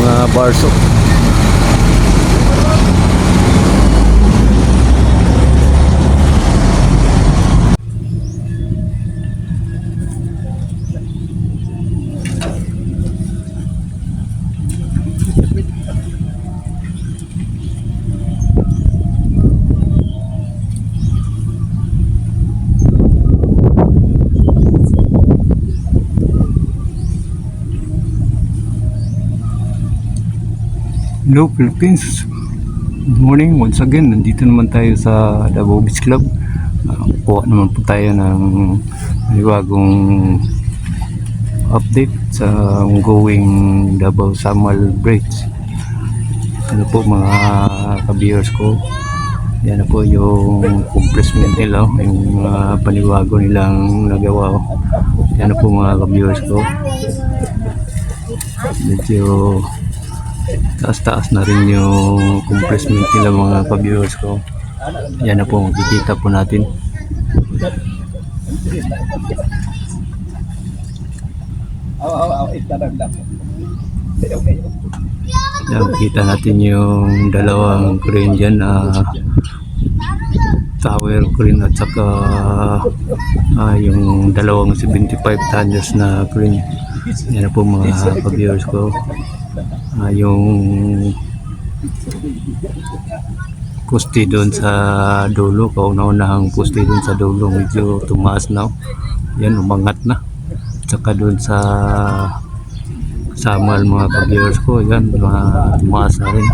mga barso. Hello Philippines, good morning once again. Nandito naman tayo sa Davao Beach Club. Kuha naman po tayo ng bagong update sa ongoing Davao Samal Bridge. Ano po mga ka-viewers ko, yan na po yung compressment nila, yung mga panibago nilang nagawa. Yan na po mga ka-viewers ko, medyo taas-taas na rin yung compressment nila mga ka-viewers ko. Yan na po, makikita po natin. Yan, makikita natin yung dalawang crane dyan, tower crane at saka yung dalawang 75 tonners na crane. Yan na po mga ka-viewers ko. Yung poste doon sa dulo, kauna-unahang poste doon sa dulo, medyo tumaas na. Yan, umangat na. Tsaka doon sa Samal mga ka-viewers ko, yan, tumaas na rin.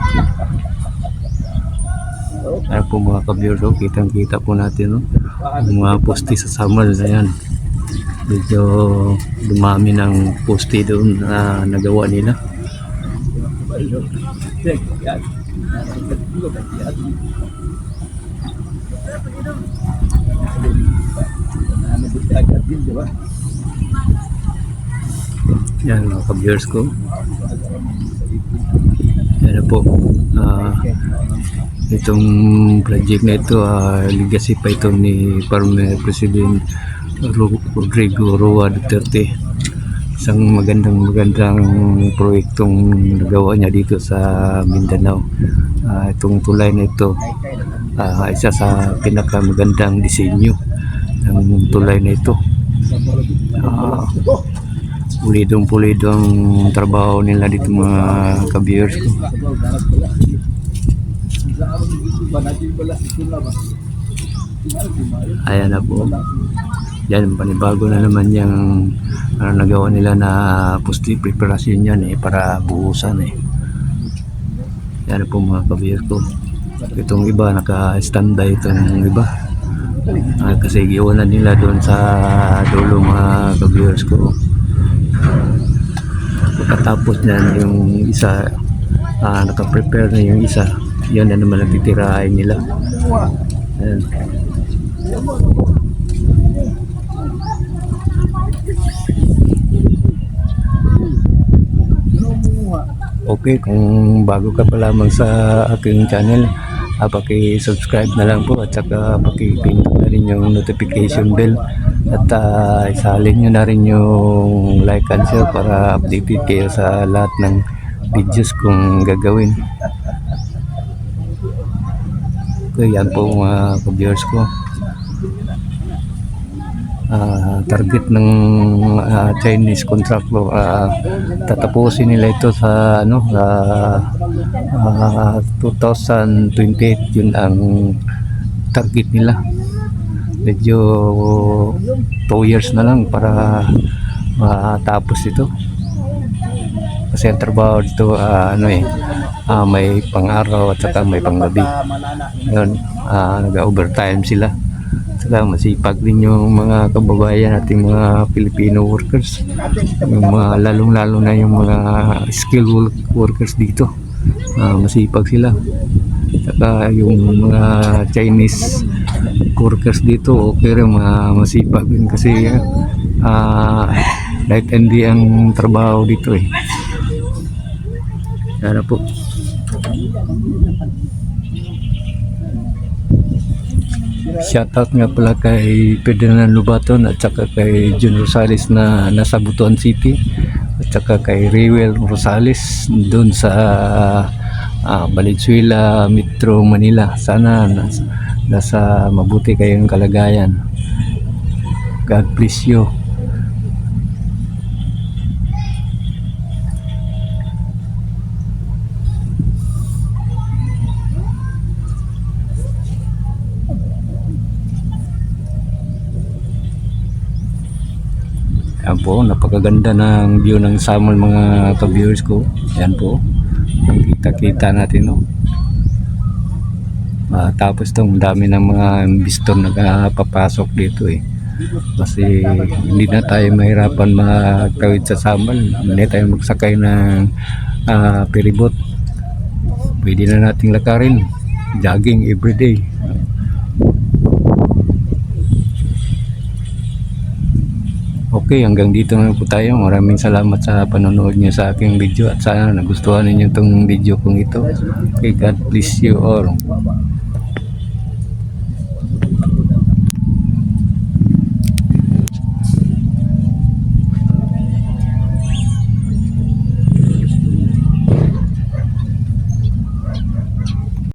Kaya po mga ka-viewers ko, kitang-kita po natin, no? Yung mga poste sa Samal na yan, medyo dumami ng poste doon na nagawa nila. Yan mga ka-viewers ko, yan na po. Itong project na ito, legacy pa ito ni former President Rodrigo Roa Duterte. Isang magandang proyektong nagawa niya dito sa Mindanao. Itong tulay na ito, isa sa pinakamagandang disenyo ng tulay na ito. Pulidong trabaho nila dito mga ka-viewers ko. Ayan na po. Yan, panibago na naman yung nagawa nila na poste preparasyon yan para buhusan Yan po mga ka-viewers ko. Itong iba naka-standby, itong iba kasi iwanan nila doon sa dulo mga ka-viewers ko. Pagkatapos nyan, yung isa naka-prepare na yung isa, yan na naman natitirahin nila. Ayan. Okay, kung bago ka pa lamang sa aking channel, paki-subscribe na lang po at saka paki-pindot na rin yung notification bell at isalin nyo na rin yung like and share para updated kayo sa lahat ng videos kong gagawin. Okay, yan po mga ka-viewers ko. Target ng Chinese contractor, tatapusin nila ito sa 2028. Yun ang target nila. Medyo 2 years na lang para matapos ito, kasi ang trabaho dito may pang-araw at saka may pang-gabi. Yun, nag-overtime sila. Saka masipag din yung mga kababayan nating mga Filipino workers, yung mga lalong-lalo na yung mga skilled workers dito. Masipag sila. Saka yung mga Chinese workers dito, okay rin, masipag din kasi light and day ang trabaho dito Yan po. Shoutout nga pala kay Ferdinand Lobaton at saka kay Jun Rosales na nasa Butuan City, at tsaka kay Rewel Rosales doon sa Valenzuela, Metro Manila. Sana nasa mabuti kayong kalagayan. God bless you. Yan po, napakaganda ng view ng Samal mga ka-viewers ko. Yan po, kita-kita natin, no? Tapos itong dami ng mga investor na papasok dito eh. Kasi hindi na tayo mahirapan magtawid sa Samal. Hindi tayo magsakay ng ferryboat. Pwede na nating lakarin, jogging everyday. Okay, hanggang dito na po tayo. Maraming salamat sa panonood niyo sa aking video at sana nagustuhan ninyo itong video kong ito. Okay, God bless you all.